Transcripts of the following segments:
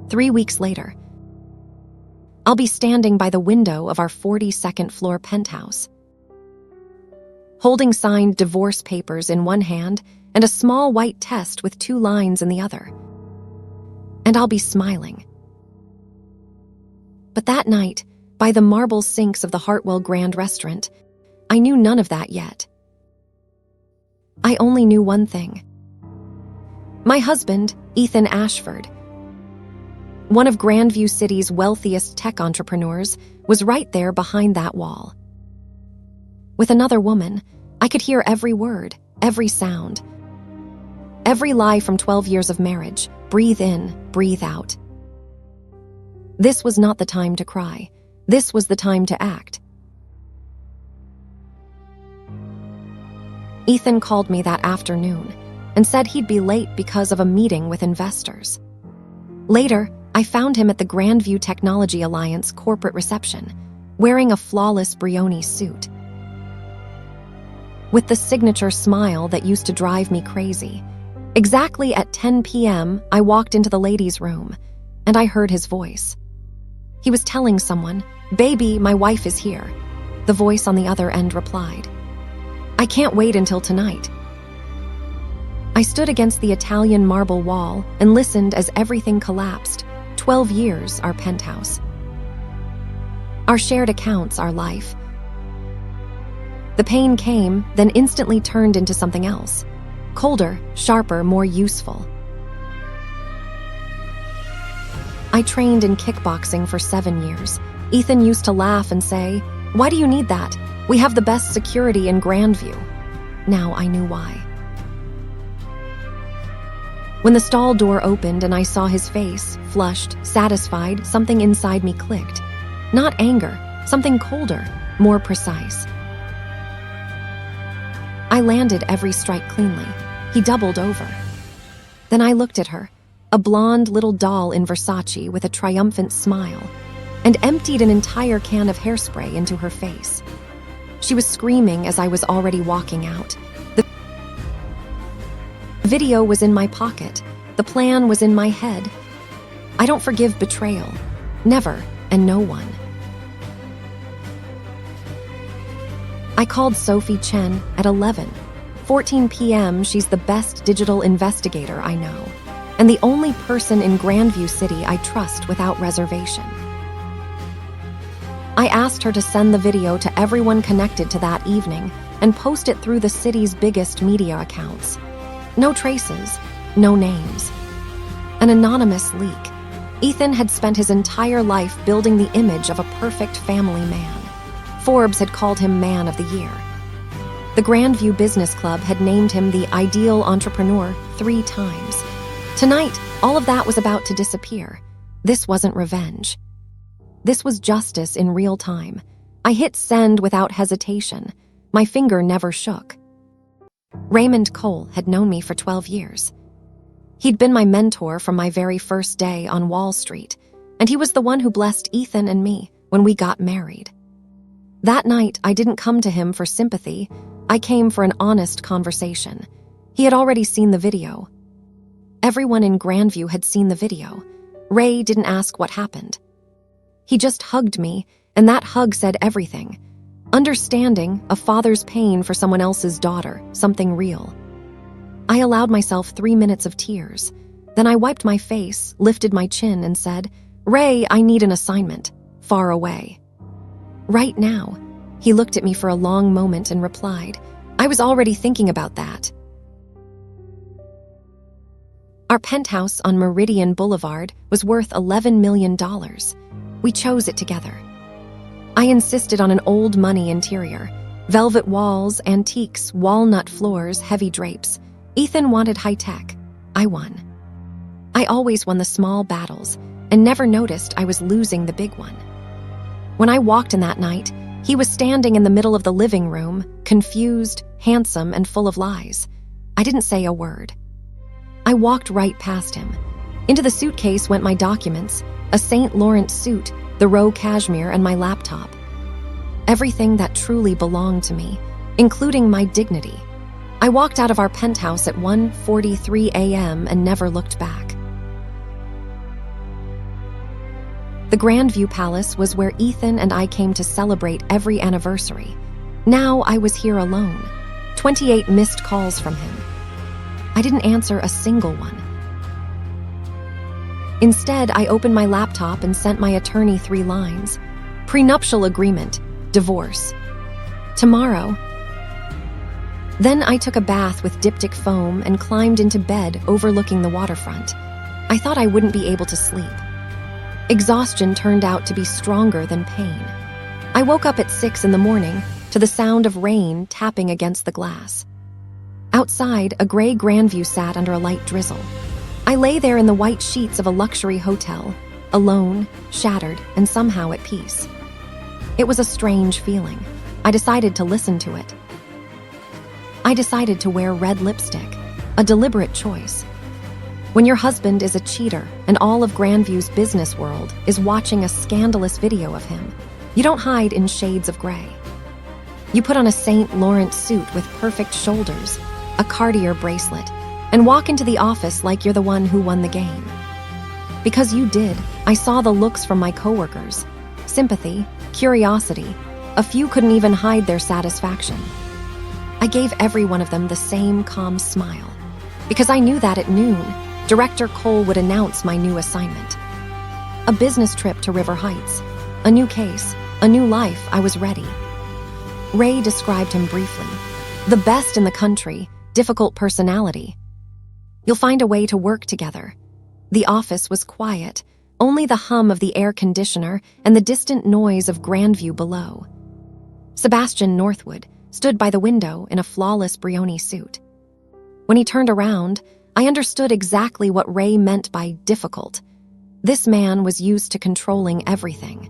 3 weeks later, I'll be standing by the window of our 42nd floor penthouse, holding signed divorce papers in one hand and a small white test with 2 lines in the other. And I'll be smiling. But that night, by the marble sinks of the Hartwell Grand Restaurant, I knew none of that yet. I only knew one thing. My husband, Ethan Ashford, one of Grandview City's wealthiest tech entrepreneurs, was right there behind that wall. With another woman, I could hear every word, every sound, every lie from 12 years of marriage. Breathe in, breathe out. This was not the time to cry. This was the time to act. Ethan called me that afternoon and said he'd be late because of a meeting with investors. Later, I found him at the Grandview Technology Alliance corporate reception, wearing a flawless Brioni suit, with the signature smile that used to drive me crazy. Exactly at 10 p.m., I walked into the ladies' room, and I heard his voice. He was telling someone, "Baby, my wife is here." The voice on the other end replied, "I can't wait until tonight." I stood against the Italian marble wall and listened as everything collapsed. 12 years, our penthouse. Our shared accounts, our life. The pain came, then instantly turned into something else. Colder, sharper, more useful. I trained in kickboxing for 7 years. Ethan used to laugh and say, "Why do you need that? We have the best security in Grandview." Now I knew why. When the stall door opened and I saw his face, flushed, satisfied, something inside me clicked. Not anger, something colder, more precise. I landed every strike cleanly. He doubled over. Then I looked at her, a blonde little doll in Versace with a triumphant smile, and emptied an entire can of hairspray into her face. She was screaming as I was already walking out. The video was in my pocket. The plan was in my head. I don't forgive betrayal. Never, and no one. I called Sophie Chen at 11:14 p.m. She's the best digital investigator I know, and the only person in Grandview City I trust without reservation. I asked her to send the video to everyone connected to that evening and post it through the city's biggest media accounts. No traces, no names. An anonymous leak. Ethan had spent his entire life building the image of a perfect family man. Forbes had called him Man of the Year. The Grandview Business Club had named him the ideal entrepreneur 3 times. Tonight, all of that was about to disappear. This wasn't revenge. This was justice in real time. I hit send without hesitation. My finger never shook. Raymond Cole had known me for 12 years. He'd been my mentor from my very first day on Wall Street, and he was the one who blessed Ethan and me when we got married. That night, I didn't come to him for sympathy. I came for an honest conversation. He had already seen the video. Everyone in Grandview had seen the video. Ray didn't ask what happened. He just hugged me, and that hug said everything. Understanding a father's pain for someone else's daughter, something real. I allowed myself 3 minutes of tears. Then I wiped my face, lifted my chin, and said, "Ray, I need an assignment. Far away." "Right now." He looked at me for a long moment and replied, "I was already thinking about that." Our penthouse on Meridian Boulevard was worth $11 million. We chose it together. I insisted on an old money interior. Velvet walls, antiques, walnut floors, heavy drapes. Ethan wanted high-tech. I won. I always won the small battles and never noticed I was losing the big one. When I walked in that night, he was standing in the middle of the living room, confused, handsome, and full of lies. I didn't say a word. I walked right past him. Into the suitcase went my documents, a St. Laurent suit, the Roe cashmere, and my laptop. Everything that truly belonged to me, including my dignity. I walked out of our penthouse at 1:43 a.m. and never looked back. The Grandview Palace was where Ethan and I came to celebrate every anniversary. Now I was here alone. 28 missed calls from him. I didn't answer a single one. Instead, I opened my laptop and sent my attorney 3 lines. Prenuptial agreement, divorce. Tomorrow. Then I took a bath with diptych foam and climbed into bed overlooking the waterfront. I thought I wouldn't be able to sleep. Exhaustion turned out to be stronger than pain. I woke up at 6 in the morning to the sound of rain tapping against the glass. Outside, a gray Grandview sat under a light drizzle. I lay there in the white sheets of a luxury hotel, alone, shattered, and somehow at peace. It was a strange feeling. I decided to listen to it. I decided to wear red lipstick, a deliberate choice. When your husband is a cheater and all of Grandview's business world is watching a scandalous video of him, you don't hide in shades of gray. You put on a St. Laurent suit with perfect shoulders, a Cartier bracelet, and walk into the office like you're the one who won the game. Because you did, I saw the looks from my coworkers. Sympathy, curiosity. A few couldn't even hide their satisfaction. I gave every one of them the same calm smile, because I knew that at noon, Director Cole would announce my new assignment. A business trip to River Heights, a new case, a new life. I was ready. Ray described him briefly. The best in the country, difficult personality. You'll find a way to work together. The office was quiet, only the hum of the air conditioner and the distant noise of Grandview below. Sebastian Northwood stood by the window in a flawless Brioni suit. When he turned around, I understood exactly what Ray meant by difficult. This man was used to controlling everything.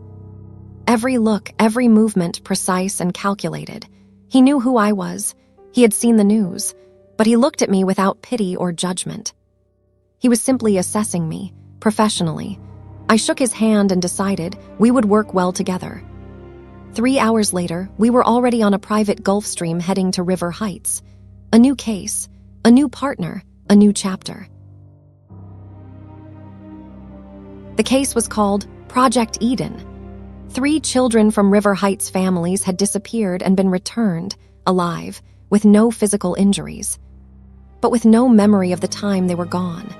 Every look, every movement precise and calculated. He knew who I was. He had seen the news, but he looked at me without pity or judgment. He was simply assessing me, professionally. I shook his hand and decided we would work well together. 3 hours later, we were already on a private Gulfstream heading to River Heights. A new case, a new partner, a new chapter. The case was called Project Eden. 3 children from River Heights families had disappeared and been returned, alive, with no physical injuries, but with no memory of the time they were gone.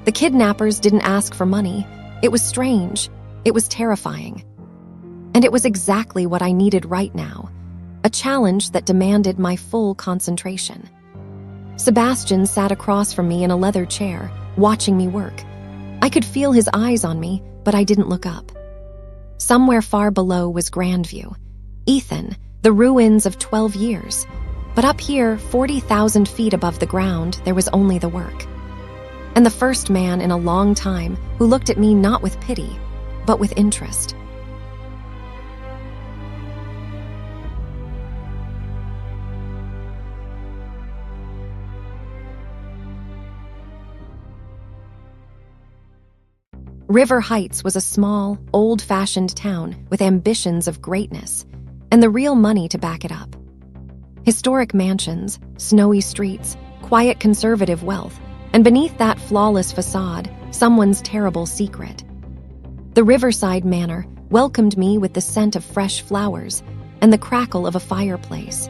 The kidnappers didn't ask for money. It was strange. It was terrifying. And it was exactly what I needed right now, a challenge that demanded my full concentration. Sebastian sat across from me in a leather chair, watching me work. I could feel his eyes on me, but I didn't look up. Somewhere far below was Grandview. Ethan, the ruins of 12 years. But up here, 40,000 feet above the ground, there was only the work. And the first man in a long time who looked at me not with pity, but with interest. River Heights was a small, old-fashioned town with ambitions of greatness, and the real money to back it up. Historic mansions, snowy streets, quiet conservative wealth, and beneath that flawless facade, someone's terrible secret. The Riverside Manor welcomed me with the scent of fresh flowers and the crackle of a fireplace.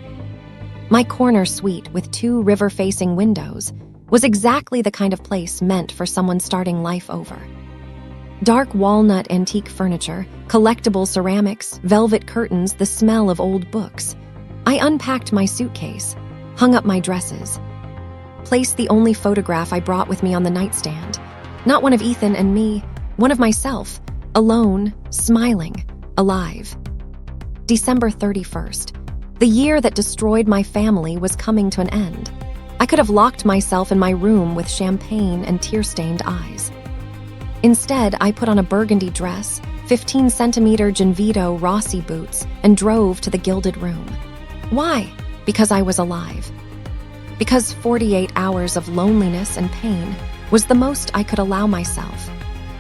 My corner suite with 2 river-facing windows was exactly the kind of place meant for someone starting life over. Dark walnut antique furniture, collectible ceramics, velvet curtains, the smell of old books. I unpacked my suitcase, hung up my dresses, placed the only photograph I brought with me on the nightstand. Not one of Ethan and me, one of myself, alone, smiling, alive. December 31st. The year that destroyed my family was coming to an end. I could have locked myself in my room with champagne and tear-stained eyes. Instead, I put on a burgundy dress, 15-centimeter Genvito Rossi boots, and drove to the Gilded Room. Why? Because I was alive. Because 48 hours of loneliness and pain was the most I could allow myself.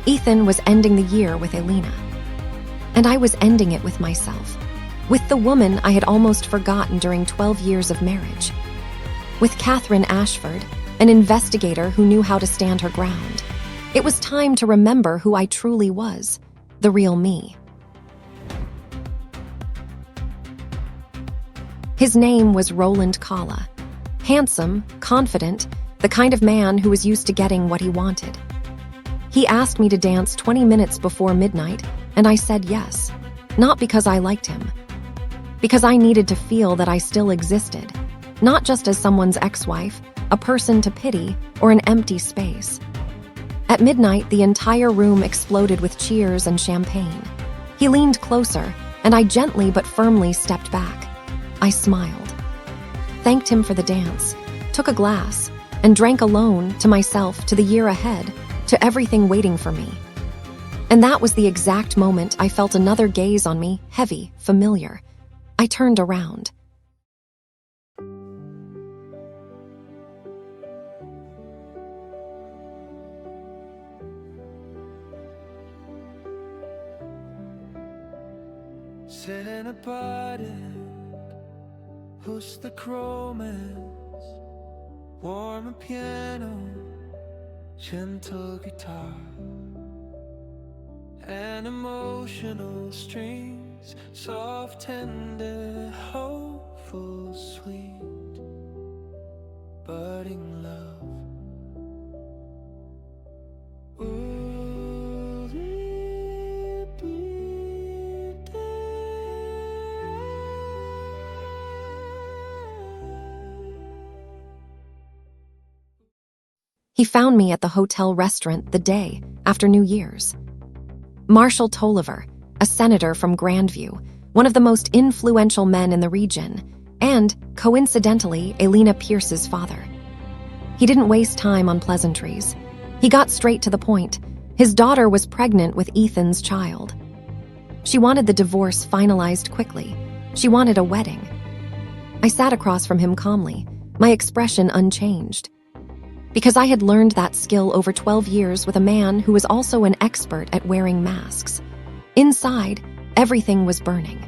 Ethan was ending the year with Elena. And I was ending it with myself. With the woman I had almost forgotten during 12 years of marriage. With Catherine Ashford, an investigator who knew how to stand her ground. It was time to remember who I truly was. the real me. His name was Roland Kala. Handsome, confident, the kind of man who was used to getting what he wanted. He asked me to dance 20 minutes before midnight, and I said yes. Not because I liked him. Because I needed to feel that I still existed, not just as someone's ex-wife, a person to pity, or an empty space. At midnight, the entire room exploded with cheers and champagne. He leaned closer, and I gently but firmly stepped back. I smiled, thanked him for the dance, took a glass, and drank alone, to myself, to the year ahead, to everything waiting for me. And that was the exact moment I felt another gaze on me, heavy, familiar. I turned around. Sitting apart, who's the romance? Warm piano, gentle guitar, and emotional strings, soft, tender, hopeful, sweet, budding love. Will it be there? He found me at the hotel restaurant the day after New Year's. Marshall Tolliver, a senator from Grandview, one of the most influential men in the region, and, coincidentally, Elena Pierce's father. He didn't waste time on pleasantries. He got straight to the point. His daughter was pregnant with Ethan's child. She wanted the divorce finalized quickly. She wanted a wedding. I sat across from him calmly, my expression unchanged. Because I had learned that skill over 12 years with a man who was also an expert at wearing masks. Inside, everything was burning.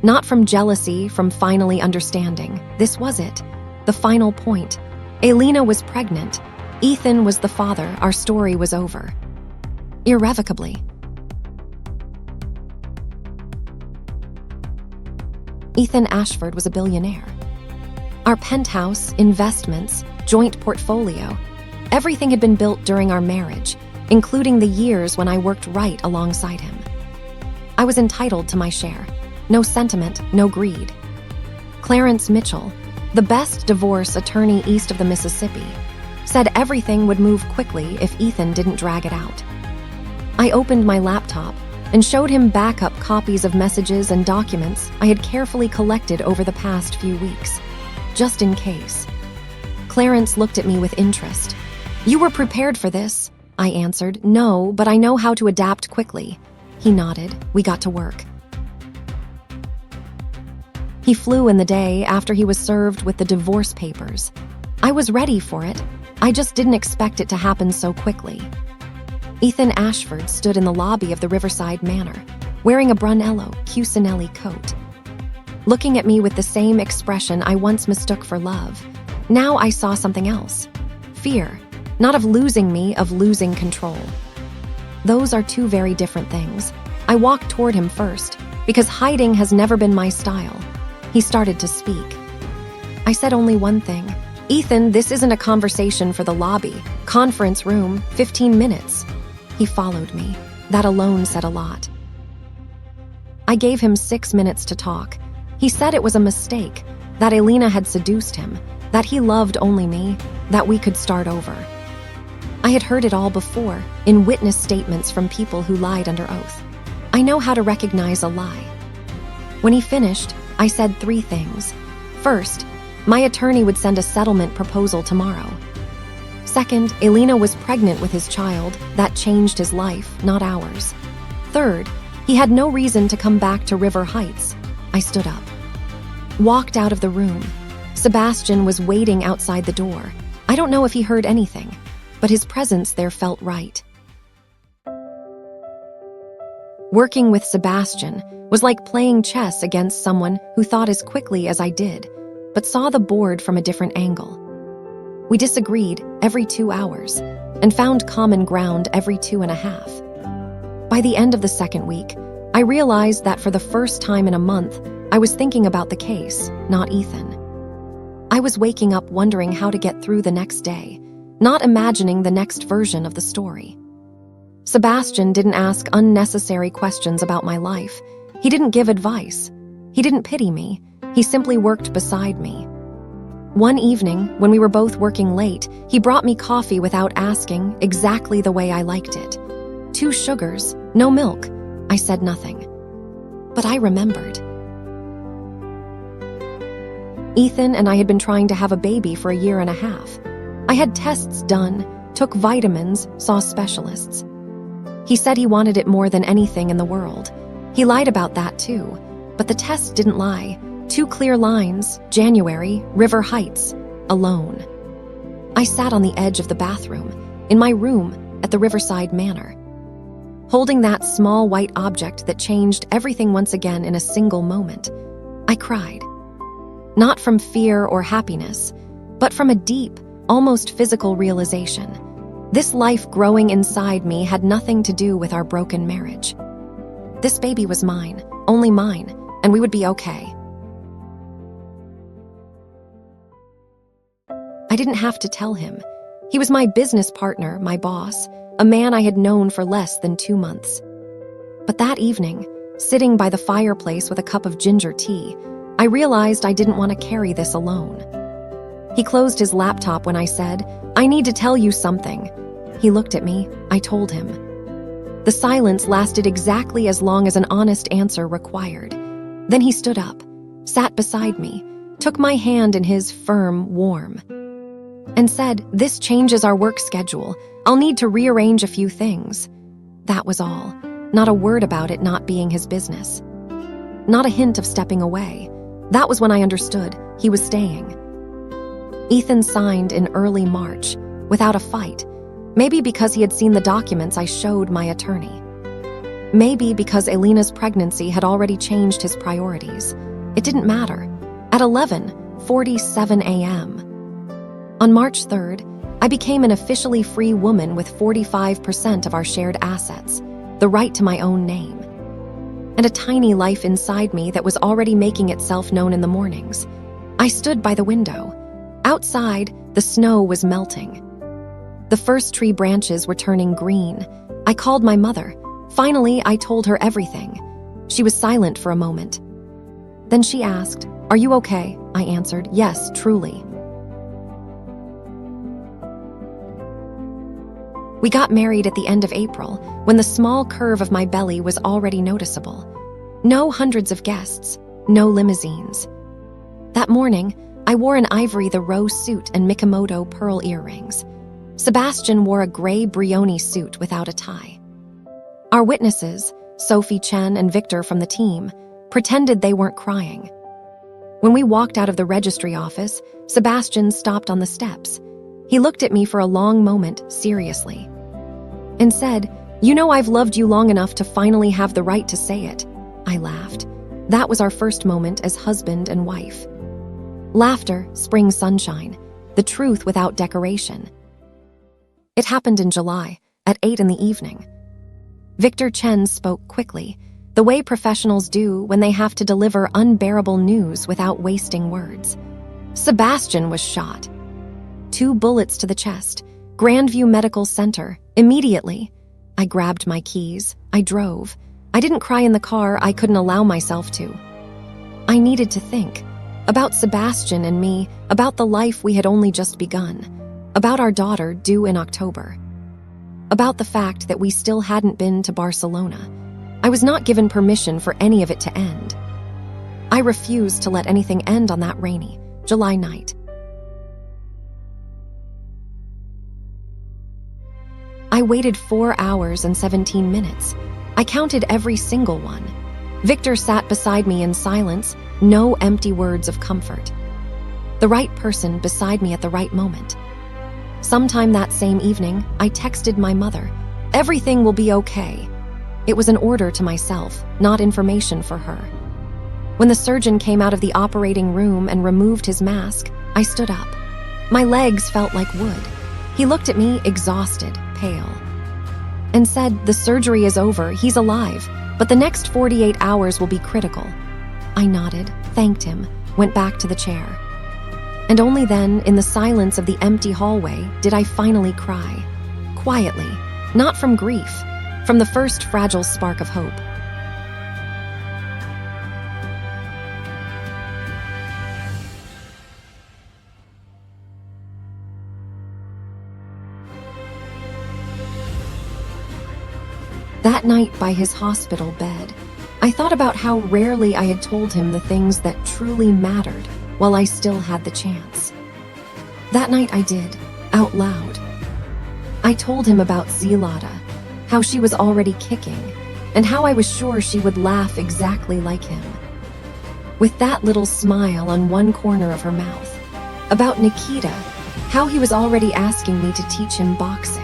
Not from jealousy, from finally understanding. This was it. The final point. Elena was pregnant. Ethan was the father. Our story was over. Irrevocably. Ethan Ashford was a billionaire. Our penthouse, investments, joint portfolio, everything had been built during our marriage, including the years when I worked right alongside him. I was entitled to my share. No sentiment, no greed. Clarence Mitchell, the best divorce attorney east of the Mississippi, said everything would move quickly if Ethan didn't drag it out. I opened my laptop and showed him backup copies of messages and documents I had carefully collected over the past few weeks, just in case. Clarence looked at me with interest. "You were prepared for this?" I answered. "No, but I know how to adapt quickly." He nodded. We got to work. He flew in the day after he was served with the divorce papers. I was ready for it. I just didn't expect it to happen so quickly. Ethan Ashford stood in the lobby of the Riverside Manor, wearing a Brunello Cucinelli coat. Looking at me with the same expression I once mistook for love. Now I saw something else. Fear. Not of losing me, of losing control. Those are two very different things. I walked toward him first, because hiding has never been my style. He started to speak. I said only one thing. "Ethan, this isn't a conversation for the lobby. Conference room, 15 minutes. He followed me. That alone said a lot. I gave him 6 minutes to talk. He said it was a mistake, that Elena had seduced him, that he loved only me, that we could start over. I had heard it all before, in witness statements from people who lied under oath. I know how to recognize a lie. When he finished, I said 3 things. First, my attorney would send a settlement proposal tomorrow. Second, Elena was pregnant with his child. That changed his life, not ours. Third, he had no reason to come back to River Heights. I stood up. Walked out of the room. Sebastian was waiting outside the door. I don't know if he heard anything, but his presence there felt right. Working with Sebastian was like playing chess against someone who thought as quickly as I did, but saw the board from a different angle. We disagreed every 2 hours and found common ground every 2.5. By the end of the second week, I realized that for the first time in a month, I was thinking about the case, not Ethan. I was waking up wondering how to get through the next day, not imagining the next version of the story. Sebastian didn't ask unnecessary questions about my life. He didn't give advice. He didn't pity me. He simply worked beside me. One evening, when we were both working late, he brought me coffee without asking, exactly the way I liked it. 2 sugars, no milk. I said nothing. But I remembered. Ethan and I had been trying to have a baby for 1.5 years. I had tests done, took vitamins, saw specialists. He said he wanted it more than anything in the world. He lied about that too, but the test didn't lie. 2 clear lines, January, River Heights, alone. I sat on the edge of the bathroom, in my room at the Riverside Manor, holding that small white object that changed everything once again in a single moment. I cried. Not from fear or happiness, but from a deep, almost physical realization. This life growing inside me had nothing to do with our broken marriage. This baby was mine, only mine, and we would be okay. I didn't have to tell him. He was my business partner, my boss, a man I had known for less than 2 months. But that evening, sitting by the fireplace with a cup of ginger tea, I realized I didn't want to carry this alone. He closed his laptop when I said, "I need to tell you something." He looked at me. I told him. The silence lasted exactly as long as an honest answer required. Then he stood up, sat beside me, took my hand in his firm, warm, and said, "This changes our work schedule. I'll need to rearrange a few things." That was all. Not a word about it not being his business. Not a hint of stepping away. That was when I understood he was staying. Ethan signed in early March, without a fight. Maybe because he had seen the documents I showed my attorney. Maybe because Elena's pregnancy had already changed his priorities. It didn't matter. At 11:47 a.m. On March 3rd, I became an officially free woman with 45% of our shared assets, the right to my own name, and a tiny life inside me that was already making itself known in the mornings. I stood by the window. Outside, the snow was melting. The first tree branches were turning green. I called my mother. Finally, I told her everything. She was silent for a moment. Then she asked, "Are you okay?" I answered, "Yes, truly." We got married at the end of April, when the small curve of my belly was already noticeable. No hundreds of guests, no limousines. That morning, I wore an ivory the rose suit and Mikimoto pearl earrings. Sebastian wore a gray Brioni suit without a tie. Our witnesses, Sophie Chen and Victor from the team, pretended they weren't crying. When we walked out of the registry office, Sebastian stopped on the steps. He looked at me for a long moment, seriously, and said, "You know I've loved you long enough to finally have the right to say it." I laughed. That was our first moment as husband and wife. Laughter, spring sunshine, the truth without decoration. It happened in July, at 8 in the evening. Victor Chen spoke quickly, the way professionals do when they have to deliver unbearable news without wasting words. Sebastian was shot. 2 bullets to the chest, Grandview Medical Center, immediately. I grabbed my keys. I drove. I didn't cry in the car. I couldn't allow myself to. I needed to think. About Sebastian and me, about the life we had only just begun, about our daughter due in October, about the fact that we still hadn't been to Barcelona. I was not given permission for any of it to end. I refused to let anything end on that rainy July night. I waited 4 hours and 17 minutes. I counted every single one. Victor sat beside me in silence, no empty words of comfort. The right person beside me at the right moment. Sometime that same evening, I texted my mother, "Everything will be okay." It was an order to myself, not information for her. When the surgeon came out of the operating room and removed his mask, I stood up. My legs felt like wood. He looked at me, exhausted, pale. and said the surgery is over, he's alive, but the next 48 hours will be critical. I nodded, thanked him, went back to the chair. And only then, in the silence of the empty hallway, did I finally cry. Quietly, not from grief, from the first fragile spark of hope. That night by his hospital bed, I thought about how rarely I had told him the things that truly mattered while I still had the chance. That night I did, out loud. I told him about Zlata, how she was already kicking, and how I was sure she would laugh exactly like him. With that little smile on one corner of her mouth. About Nikita, how he was already asking me to teach him boxing.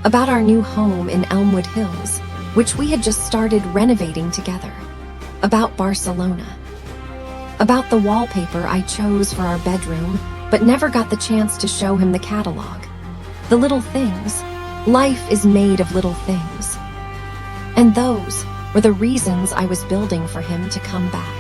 About our new home in Elmwood Hills, which we had just started renovating together. About Barcelona. About the wallpaper I chose for our bedroom, but never got the chance to show him the catalog. The little things. Life is made of little things. And those were the reasons I was building for him to come back.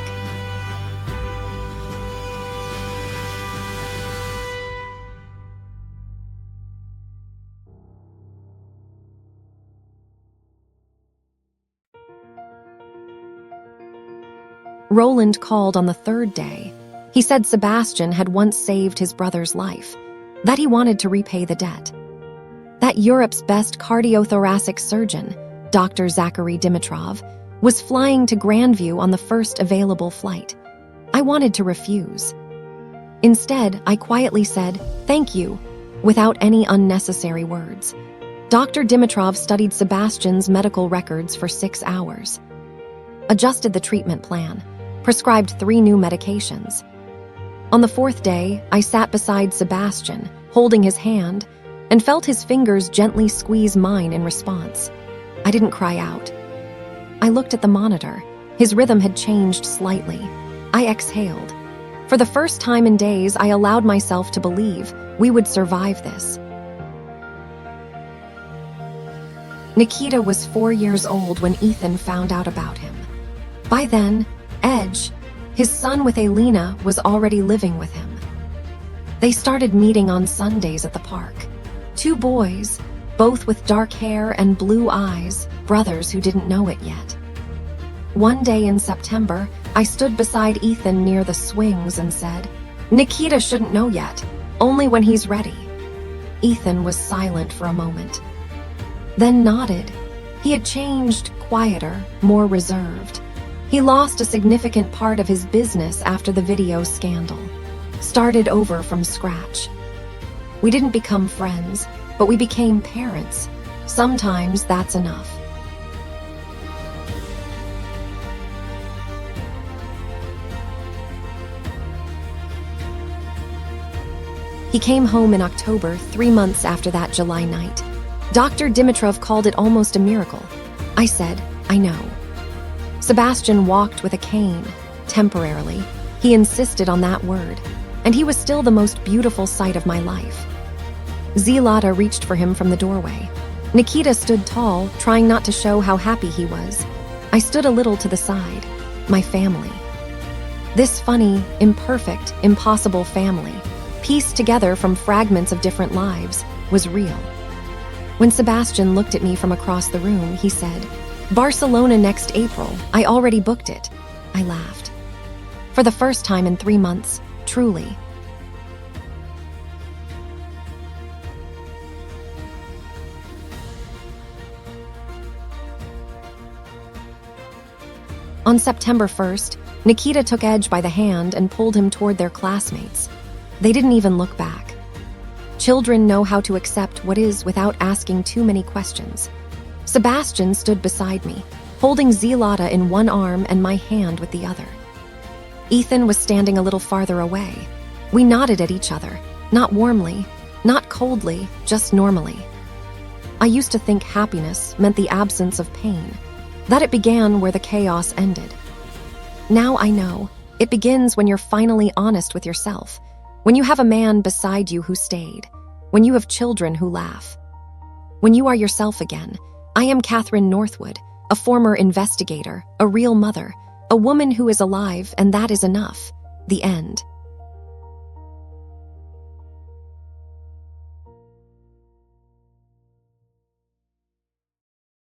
Roland called on the third day. He said Sebastian had once saved his brother's life, that he wanted to repay the debt. That Europe's best cardiothoracic surgeon, Dr. Zachary Dimitrov, was flying to Grandview on the first available flight. I wanted to refuse. Instead, I quietly said, "Thank you," without any unnecessary words. Dr. Dimitrov studied Sebastian's medical records for 6 hours, adjusted the treatment plan, prescribed 3 new medications. On the 4th day, I sat beside Sebastian, holding his hand, and felt his fingers gently squeeze mine in response. I didn't cry out. I looked at the monitor. His rhythm had changed slightly. I exhaled. For the first time in days, I allowed myself to believe we would survive this. Nikita was 4 years old when Ethan found out about him. By then, Edge, his son with Alina, was already living with him. They started meeting on Sundays at the park. 2 boys, both with dark hair and blue eyes, brothers who didn't know it yet. One day in September, I stood beside Ethan near the swings and said, "Nikita shouldn't know yet, only when he's ready." Ethan was silent for a moment, then nodded. He had changed, quieter, more reserved. He lost a significant part of his business after the video scandal. Started over from scratch. We didn't become friends, but we became parents. Sometimes that's enough. He came home in October, 3 months after that July night. Dr. Dimitrov called it almost a miracle. I said, "I know." Sebastian walked with a cane, temporarily. He insisted on that word, and he was still the most beautiful sight of my life. Zlata reached for him from the doorway. Nikita stood tall, trying not to show how happy he was. I stood a little to the side. My family. This funny, imperfect, impossible family, pieced together from fragments of different lives, was real. When Sebastian looked at me from across the room, he said, "Barcelona next April. I already booked it." I laughed. For the first time in 3 months, truly. On September 1st, Nikita took Edge by the hand and pulled him toward their classmates. They didn't even look back. Children know how to accept what is without asking too many questions. Sebastian stood beside me, holding Zlata in one arm and my hand with the other. Ethan was standing a little farther away. We nodded at each other, not warmly, not coldly, just normally. I used to think happiness meant the absence of pain, that it began where the chaos ended. Now I know, it begins when you're finally honest with yourself, when you have a man beside you who stayed, when you have children who laugh. When you are yourself again, I am Catherine Northwood, a former investigator, a real mother, a woman who is alive, and that is enough. The end.